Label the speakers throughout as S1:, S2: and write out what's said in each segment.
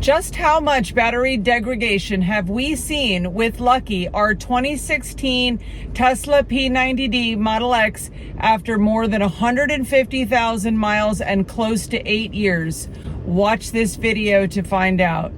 S1: Just how much battery degradation have we seen with Lucky, our 2016 Tesla P90D Model X, after more than 150,000 miles and close to 8 years? Watch this video to find out.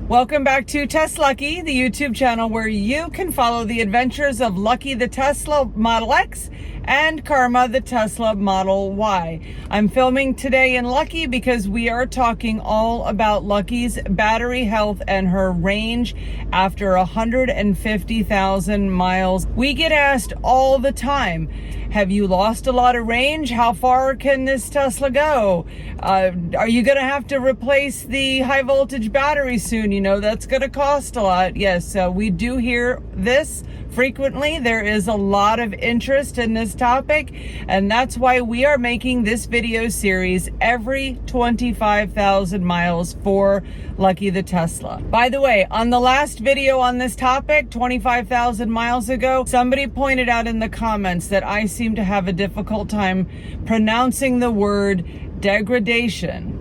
S1: Welcome back to TesLUCKY, the YouTube channel where you can follow the adventures of Lucky the Tesla Model X and Karma the Tesla Model Y. I'm filming today in Lucky because we are talking all about Lucky's battery health and her range after 150,000 miles. We get asked all the time, have you lost a lot of range? How far can this Tesla go? Are you gonna have to replace the high voltage battery soon? You know, that's gonna cost a lot. Yes, we do hear this frequently. There is a lot of interest in this topic, and that's why we are making this video series every 25,000 miles for Lucky the Tesla. By the way, on the last video on this topic, 25,000 miles ago, somebody pointed out in the comments that I seem to have a difficult time pronouncing the word degradation.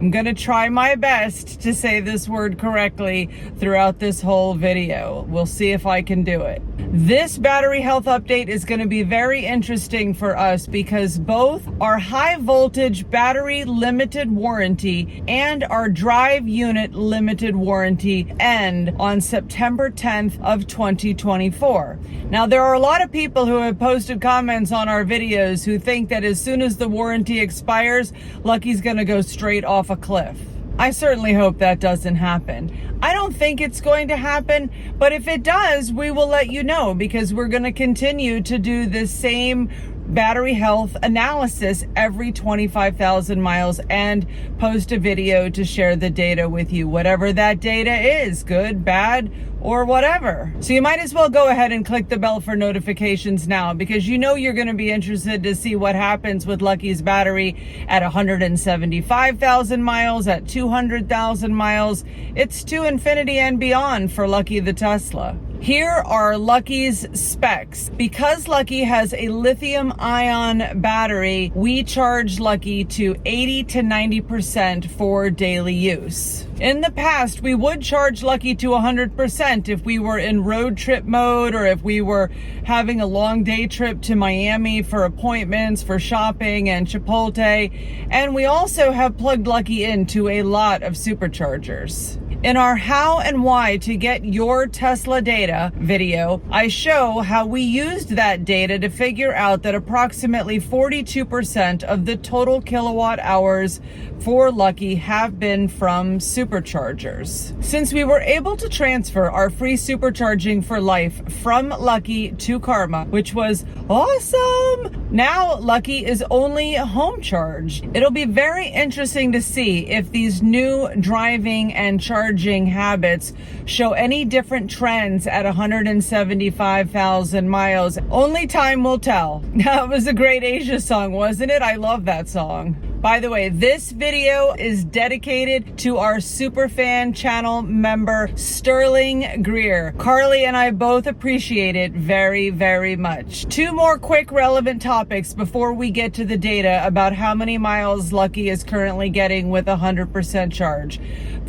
S1: I'm gonna try my best to say this word correctly throughout this whole video. We'll see if I can do it. This battery health update is gonna be very interesting for us because both our high voltage battery limited warranty and our drive unit limited warranty end on September 10th of 2024. Now, there are a lot of people who have posted comments on our videos who think that as soon as the warranty expires, Lucky's gonna go straight off a cliff. I certainly hope that doesn't happen. I don't think it's going to happen, but if it does, we will let you know because we're going to continue to do the same battery health analysis every 25,000 miles and post a video to share the data with you, whatever that data is, good, bad, or whatever. So you might as well go ahead and click the bell for notifications now because you know you're going to be interested to see what happens with Lucky's battery at 175,000 miles, at 200,000 miles. It's to infinity and beyond for Lucky the Tesla. Here are Lucky's specs. Because Lucky has a lithium-ion battery, we charge Lucky to 80 to 90% for daily use. In the past, we would charge Lucky to 100% if we were in road trip mode or if we were having a long day trip to Miami for appointments, for shopping and Chipotle. And we also have plugged Lucky into a lot of superchargers. In our how and why to get your Tesla data video, I show how we used that data to figure out that approximately 42% of the total kilowatt hours for Lucky have been from superchargers. Since we were able to transfer our free supercharging for life from Lucky to Karma, which was awesome, now Lucky is only home charge. It'll be very interesting to see if these new driving and charging habits show any different trends at 175,000 miles. Only time will tell. That was a great Asia song, wasn't it? I love that song. By the way, this video is dedicated to our superfan channel member, Sterling Greer. Carly and I both appreciate it very, very much. Two more quick relevant topics before we get to the data about how many miles Lucky is currently getting with 100% charge.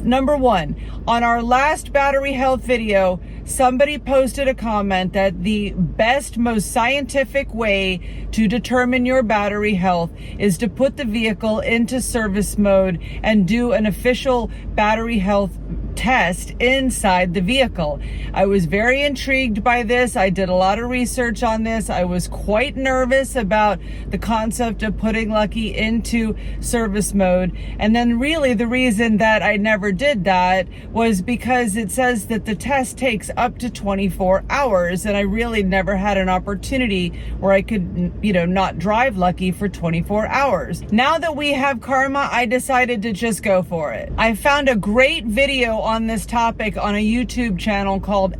S1: Number one, on our last battery health video, somebody posted a comment that the best, most scientific way to determine your battery health is to put the vehicle into service mode and do an official battery health test inside the vehicle. I was very intrigued by this. I did a lot of research on this. I was quite nervous about the concept of putting Lucky into service mode. And then really the reason that I never did that was because it says that the test takes up to 24 hours. And I really never had an opportunity where I could, not drive Lucky for 24 hours. Now that we have Karma, I decided to just go for it. I found a great video on this topic on a YouTube channel called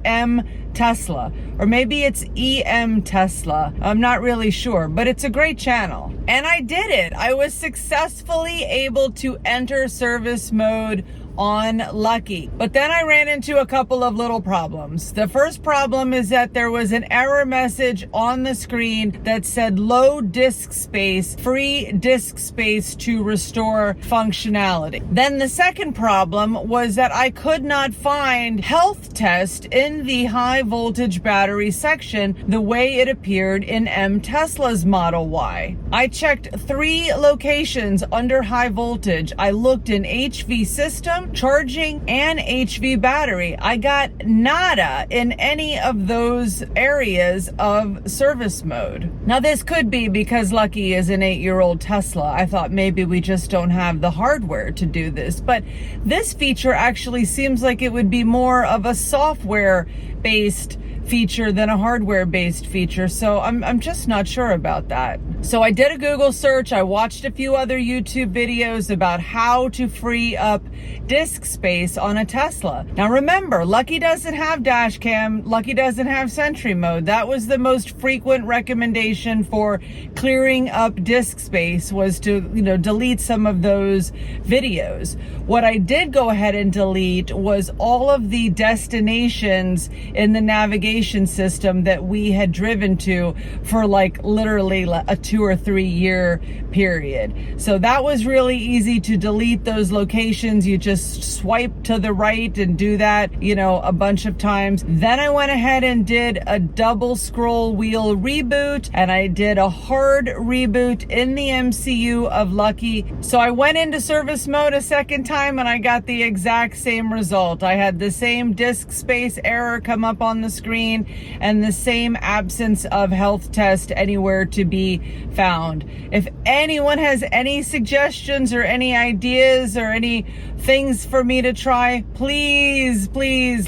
S1: Tesla, or maybe it's EM Tesla. I'm not really sure, but it's a great channel. And I did it. I was successfully able to enter service mode on Lucky. But then I ran into a couple of little problems. The first problem is that there was an error message on the screen that said low disk space, free disk space to restore functionality. Then the second problem was that I could not find health test in the high voltage battery section the way it appeared in Tesla's Model Y. I checked 3 locations under high voltage. I looked in HV system, charging, and HV battery. I got nada in any of those areas of service mode. Now this could be because Lucky is an 8-year-old Tesla. I thought maybe we just don't have the hardware to do this, but this feature actually seems like it would be more of a software-based feature than a hardware-based feature, so I'm just not sure about that. So I did a Google search. I watched a few other YouTube videos about how to free up disk space on a Tesla. Now remember, Lucky doesn't have dash cam. Lucky doesn't have Sentry mode. That was the most frequent recommendation for clearing up disk space, was to, delete some of those videos. What I did go ahead and delete was all of the destinations in the navigation system that we had driven to for like literally a 2 or 3 year period. So that was really easy to delete those locations. You just swipe to the right and do that, a bunch of times. Then I went ahead and did a double scroll wheel reboot, and I did a hard reboot in the MCU of Lucky. So I went into service mode a second time and I got the exact same result. I had the same disk space error come up on the screen and the same absence of health test anywhere to be found. If anyone has any suggestions or any ideas or any things for me to try, please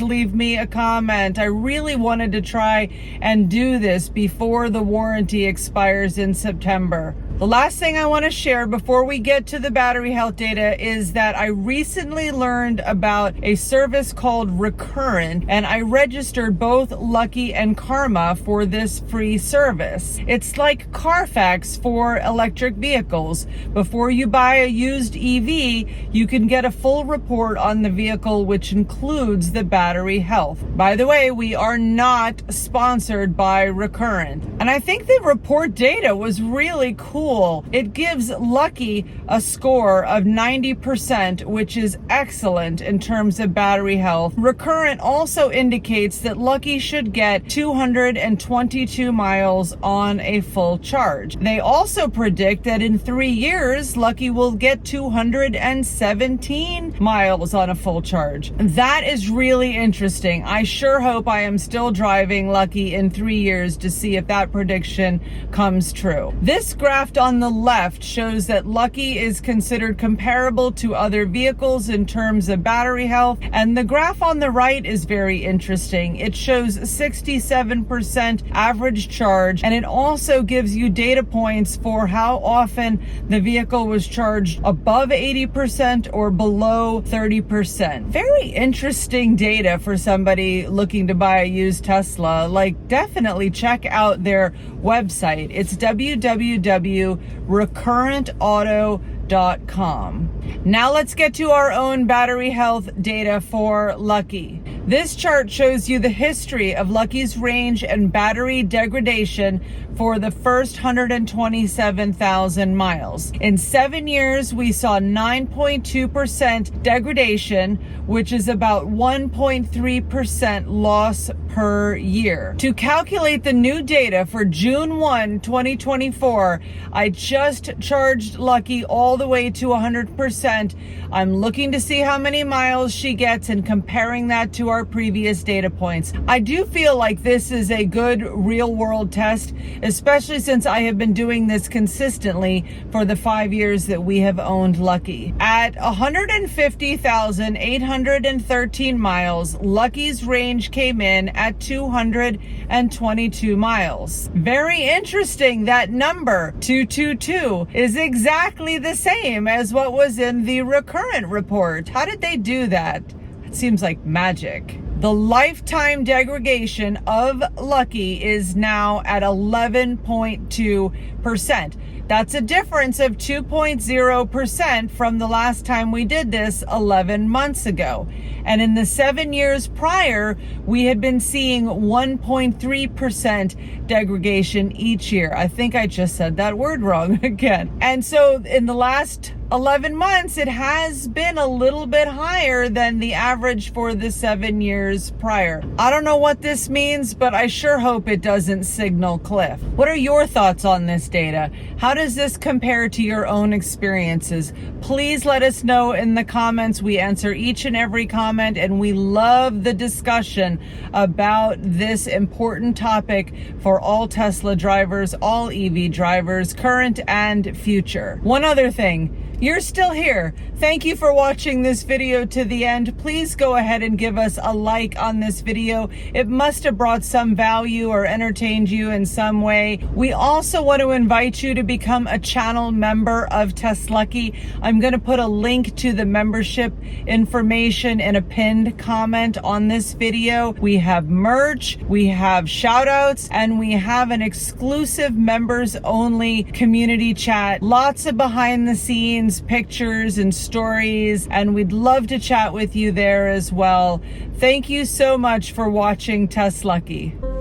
S1: leave me a comment. I really wanted to try and do this before the warranty expires in September. The last thing I want to share before we get to the battery health data is that I recently learned about a service called Recurrent, and I registered both Lucky and Karma for this free service. It's like Carfax for electric vehicles. Before you buy a used EV, you can get a full report on the vehicle, which includes the battery health. By the way, we are not sponsored by Recurrent. And I think the report data was really cool. It gives Lucky a score of 90%, which is excellent in terms of battery health. Recurrent also indicates that Lucky should get 222 miles on a full charge. They also predict that in 3 years, Lucky will get 217 miles on a full charge. That is really interesting. I sure hope I am still driving Lucky in 3 years to see if that prediction comes true. This graph on the left shows that Lucky is considered comparable to other vehicles in terms of battery health, and the graph on the right is very interesting. It shows 67% average charge, and it also gives you data points for how often the vehicle was charged above 80% or below 30%. Very interesting data for somebody looking to buy a used Tesla. Definitely check out their website. It's www.recurrentauto.com. Now let's get to our own battery health data for Lucky. This chart shows you the history of Lucky's range and battery degradation for the first 127,000 miles. In 7 years, we saw 9.2% degradation, which is about 1.3% loss per year. To calculate the new data for June 1, 2024, I just charged Lucky all the way to 100%. I'm looking to see how many miles she gets and comparing that to our previous data points. I do feel like this is a good real-world test, especially since I have been doing this consistently for the 5 years that we have owned Lucky. At 150,813 miles, Lucky's range came in at 222 miles. Very interesting. That number, 222, is exactly the same as what was in the Recurrent report. How did they do that? It seems like magic. The lifetime degradation of Lucky is now at 11.2 2.0%. That's a difference of 2.0% from the last time we did this 11 months ago. And in the 7 years prior, we had been seeing 1.3% degradation each year. I think I just said that word wrong again. And so in the last 11 months, it has been a little bit higher than the average for the 7 years prior. I don't know what this means, but I sure hope it doesn't signal cliff. What are your thoughts on this data? How does this compare to your own experiences? Please let us know in the comments. We answer each and every comment, and we love the discussion about this important topic for all Tesla drivers, all EV drivers, current and future. One other thing. You're still here. Thank you for watching this video to the end. Please go ahead and give us a like on this video. It must have brought some value or entertained you in some way. We also want to invite you to become a channel member of TesLUCKY. I'm going to put a link to the membership information in a pinned comment on this video. We have merch, we have shout outs, and we have an exclusive members only community chat. Lots of behind the scenes pictures and stories, and we'd love to chat with you there as well. Thank you so much for watching TesLUCKY.